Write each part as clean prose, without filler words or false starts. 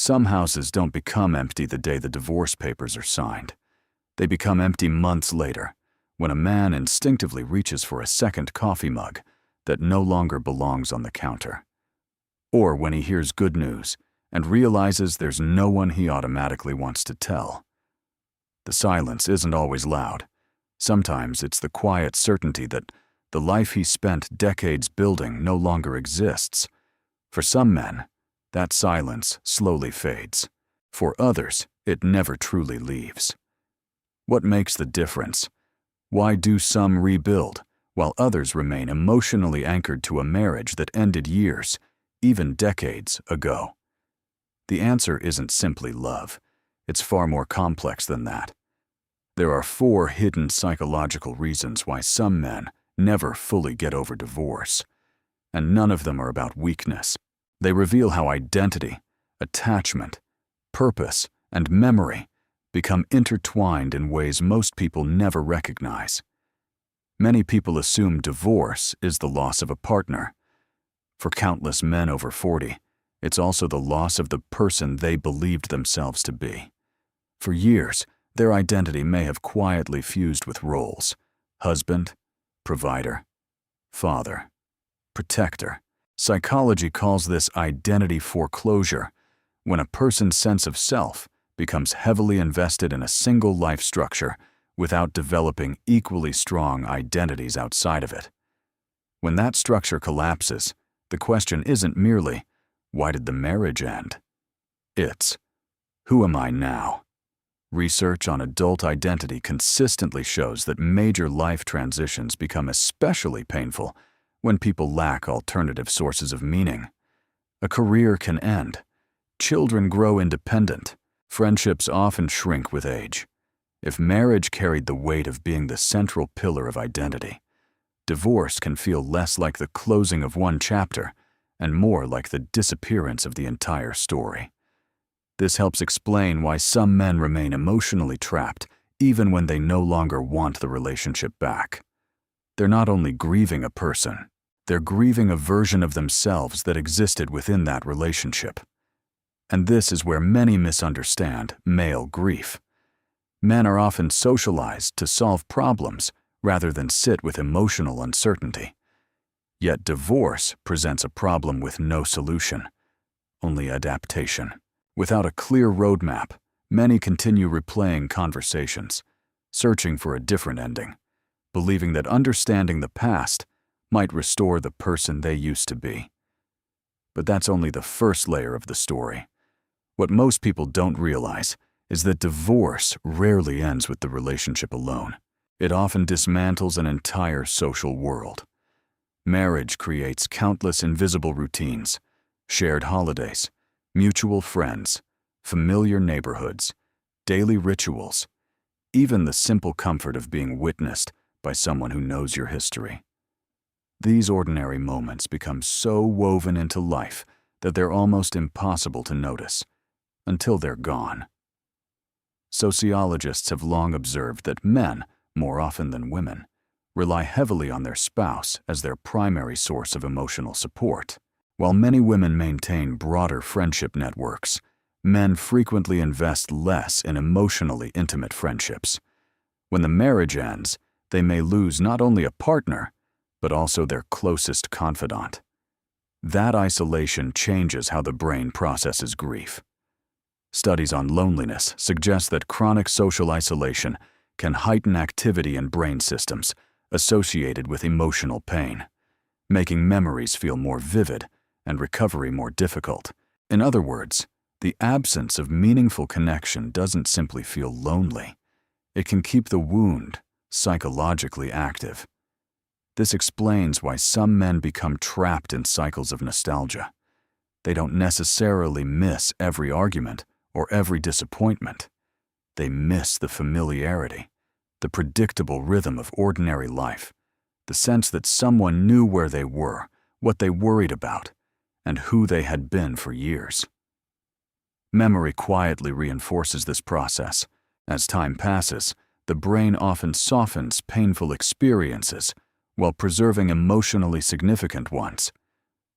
Some houses don't become empty the day the divorce papers are signed. They become empty months later, when a man instinctively reaches for a second coffee mug that no longer belongs on the counter. Or when he hears good news and realizes there's no one he automatically wants to tell. The silence isn't always loud. Sometimes it's the quiet certainty that the life he spent decades building no longer exists. For some men, that silence slowly fades. For others, it never truly leaves. What makes the difference? Why do some rebuild, while others remain emotionally anchored to a marriage that ended years, even decades, ago? The answer isn't simply love. It's far more complex than that. There are 4 hidden psychological reasons why some men never fully get over divorce, and none of them are about weakness. They reveal how identity, attachment, purpose, and memory become intertwined in ways most people never recognize. Many people assume divorce is the loss of a partner. For countless men over 40, it's also the loss of the person they believed themselves to be. For years, their identity may have quietly fused with roles: husband, provider, father, protector. Psychology calls this identity foreclosure, when a person's sense of self becomes heavily invested in a single life structure without developing equally strong identities outside of it. When that structure collapses, the question isn't merely, why did the marriage end? It's, who am I now? Research on adult identity consistently shows that major life transitions become especially painful when people lack alternative sources of meaning. A career can end. Children grow independent. Friendships often shrink with age. If marriage carried the weight of being the central pillar of identity, divorce can feel less like the closing of one chapter and more like the disappearance of the entire story. This helps explain why some men remain emotionally trapped even when they no longer want the relationship back. They're not only grieving a person, they're grieving a version of themselves that existed within that relationship. And this is where many misunderstand male grief. Men are often socialized to solve problems rather than sit with emotional uncertainty. Yet divorce presents a problem with no solution, only adaptation. Without a clear roadmap, many continue replaying conversations, searching for a different ending, believing that understanding the past might restore the person they used to be. But that's only the first layer of the story. What most people don't realize is that divorce rarely ends with the relationship alone. It often dismantles an entire social world. Marriage creates countless invisible routines, shared holidays, mutual friends, familiar neighborhoods, daily rituals, even the simple comfort of being witnessed by someone who knows your history. These ordinary moments become so woven into life that they're almost impossible to notice, until they're gone. Sociologists have long observed that men, more often than women, rely heavily on their spouse as their primary source of emotional support. While many women maintain broader friendship networks, men frequently invest less in emotionally intimate friendships. When the marriage ends, they may lose not only a partner, but also their closest confidant. That isolation changes how the brain processes grief. Studies on loneliness suggest that chronic social isolation can heighten activity in brain systems associated with emotional pain, making memories feel more vivid and recovery more difficult. In other words, the absence of meaningful connection doesn't simply feel lonely. It can keep the wound psychologically active. This explains why some men become trapped in cycles of nostalgia. They don't necessarily miss every argument or every disappointment. They miss the familiarity, the predictable rhythm of ordinary life, the sense that someone knew where they were, what they worried about, and who they had been for years. Memory quietly reinforces this process. As time passes, the brain often softens painful experiences while preserving emotionally significant ones,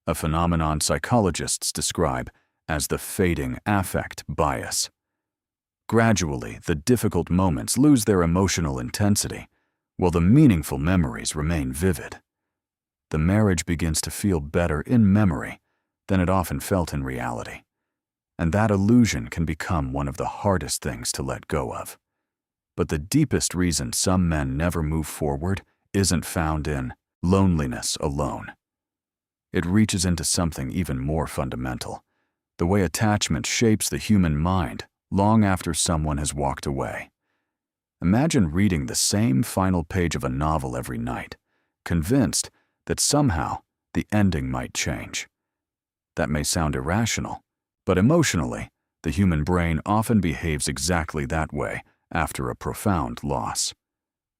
a phenomenon psychologists describe as the fading affect bias. Gradually, the difficult moments lose their emotional intensity, while the meaningful memories remain vivid. The marriage begins to feel better in memory than it often felt in reality, and that illusion can become one of the hardest things to let go of. But the deepest reason some men never move forward isn't found in loneliness alone. It reaches into something even more fundamental, the way attachment shapes the human mind long after someone has walked away. Imagine reading the same final page of a novel every night, convinced that somehow the ending might change. That may sound irrational, but emotionally, the human brain often behaves exactly that way after a profound loss.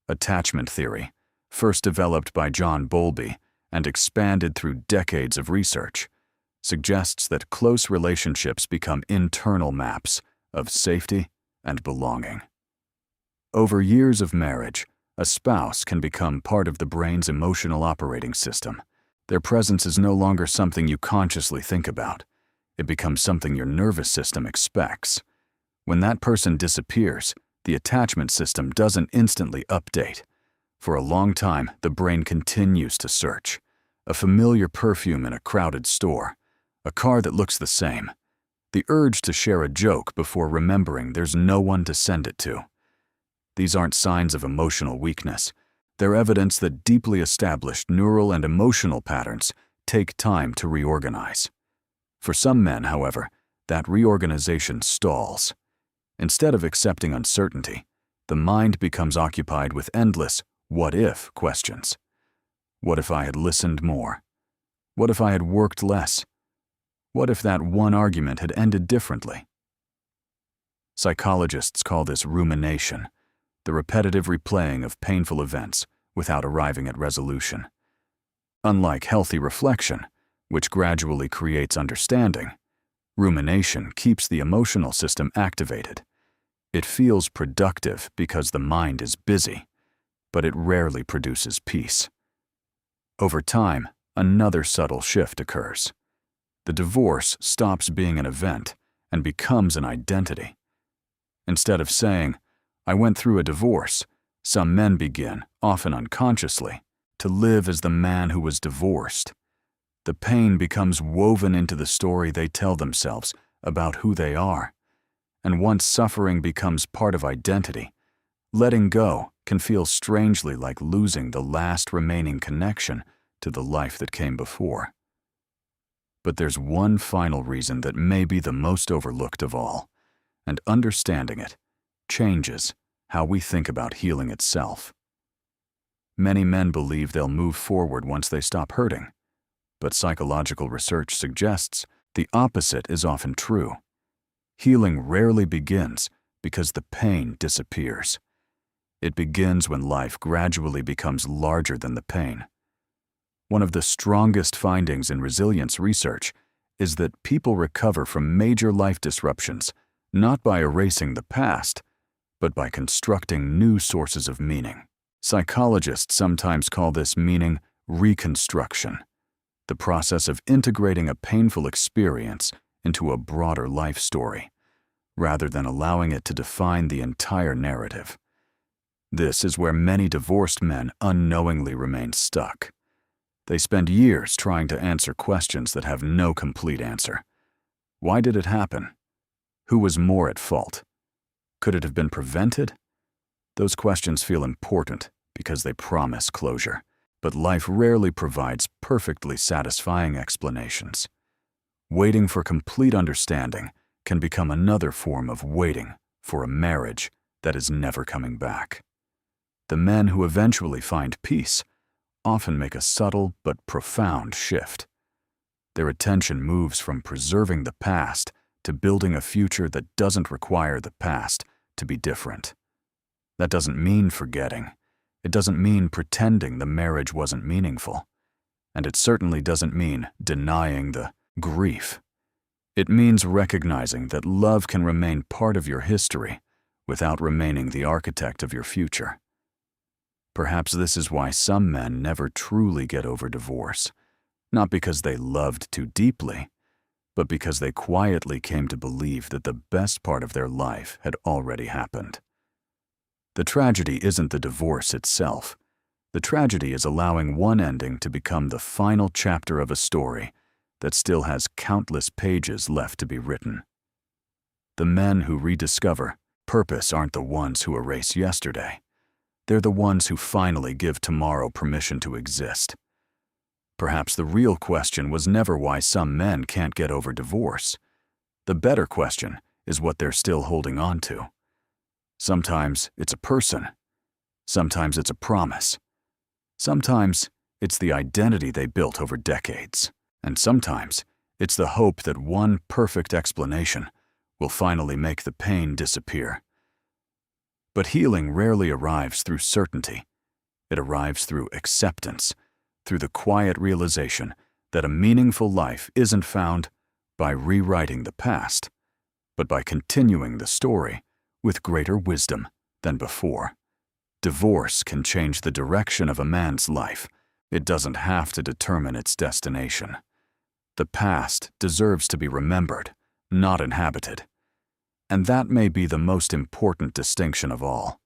Attachment theory, first developed by John Bowlby and expanded through decades of research, suggests that close relationships become internal maps of safety and belonging. Over years of marriage, a spouse can become part of the brain's emotional operating system. Their presence is no longer something you consciously think about. It becomes something your nervous system expects. When that person disappears, the attachment system doesn't instantly update. For a long time, the brain continues to search. A familiar perfume in a crowded store, a car that looks the same, the urge to share a joke before remembering there's no one to send it to. These aren't signs of emotional weakness. They're evidence that deeply established neural and emotional patterns take time to reorganize. For some men, however, that reorganization stalls. Instead of accepting uncertainty, the mind becomes occupied with endless what-if questions. What if I had listened more? What if I had worked less? What if that one argument had ended differently? Psychologists call this rumination, the repetitive replaying of painful events without arriving at resolution. Unlike healthy reflection, which gradually creates understanding, rumination keeps the emotional system activated. It feels productive because the mind is busy, but it rarely produces peace. Over time, another subtle shift occurs. The divorce stops being an event and becomes an identity. Instead of saying, "I went through a divorce," some men begin, often unconsciously, to live as the man who was divorced. The pain becomes woven into the story they tell themselves about who they are. And once suffering becomes part of identity, letting go can feel strangely like losing the last remaining connection to the life that came before. But there's one final reason that may be the most overlooked of all, and understanding it changes how we think about healing itself. Many men believe they'll move forward once they stop hurting, but psychological research suggests the opposite is often true. Healing rarely begins because the pain disappears. It begins when life gradually becomes larger than the pain. One of the strongest findings in resilience research is that people recover from major life disruptions not by erasing the past, but by constructing new sources of meaning. Psychologists sometimes call this meaning reconstruction, the process of integrating a painful experience into a broader life story, rather than allowing it to define the entire narrative. This is where many divorced men unknowingly remain stuck. They spend years trying to answer questions that have no complete answer. Why did it happen? Who was more at fault? Could it have been prevented? Those questions feel important because they promise closure, but life rarely provides perfectly satisfying explanations. Waiting for complete understanding can become another form of waiting for a marriage that is never coming back. The men who eventually find peace often make a subtle but profound shift. Their attention moves from preserving the past to building a future that doesn't require the past to be different. That doesn't mean forgetting. It doesn't mean pretending the marriage wasn't meaningful. And it certainly doesn't mean denying the grief. It means recognizing that love can remain part of your history without remaining the architect of your future. Perhaps this is why some men never truly get over divorce, not because they loved too deeply, but because they quietly came to believe that the best part of their life had already happened. The tragedy isn't the divorce itself. The tragedy is allowing one ending to become the final chapter of a story that still has countless pages left to be written. The men who rediscover purpose aren't the ones who erase yesterday. They're the ones who finally give tomorrow permission to exist. Perhaps the real question was never why some men can't get over divorce. The better question is what they're still holding on to. Sometimes it's a person. Sometimes it's a promise. Sometimes it's the identity they built over decades. And sometimes it's the hope that one perfect explanation will finally make the pain disappear. But healing rarely arrives through certainty. It arrives through acceptance, through the quiet realization that a meaningful life isn't found by rewriting the past, but by continuing the story with greater wisdom than before. Divorce can change the direction of a man's life. It doesn't have to determine its destination. The past deserves to be remembered, not inhabited. And that may be the most important distinction of all.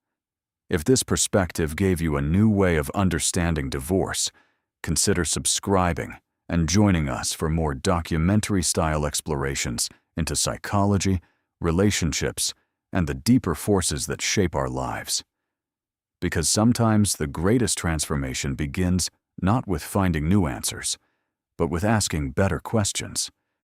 If this perspective gave you a new way of understanding divorce, consider subscribing and joining us for more documentary-style explorations into psychology, relationships, and the deeper forces that shape our lives. Because sometimes the greatest transformation begins not with finding new answers, but with asking better questions.